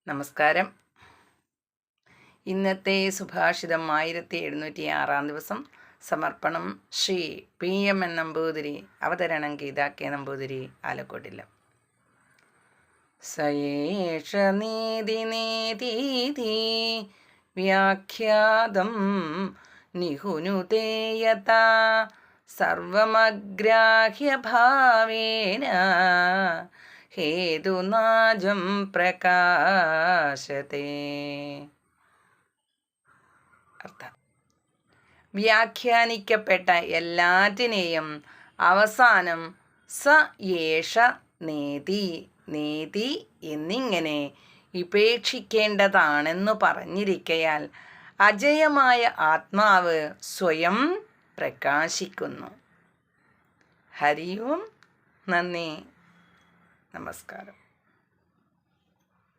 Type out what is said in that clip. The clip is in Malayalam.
നമസ്കാരം. ഇന്നത്തെ സുഭാഷിതം 1706 ദിവസം. സമർപ്പണം ശ്രീ PM നമ്പൂതിരി. അവതരണം ഗീതാ K നമ്പൂതിരി, ആലക്കോട്ടില്ല. സയേഷ നീതി നേതീതി വ്യാഖ്യാതം നിഹുനുതേയത സർവമഗ്രാഹ്യഭാവേന ഹേതുനാജം പ്രകാശത്തെ. അർത്ഥം: വ്യാഖ്യാനിക്കപ്പെട്ട എല്ലാറ്റിനെയും അവസാനം സ യേഷ നേതി നേതി എന്നിങ്ങനെ ഉപേക്ഷിക്കേണ്ടതാണെന്നു പറഞ്ഞിരിക്കയാൽ അജയമായ ആത്മാവ് സ്വയം പ്രകാശിക്കുന്നു. ഹരി ഓം. നന്ദി, നമസ്കാരം.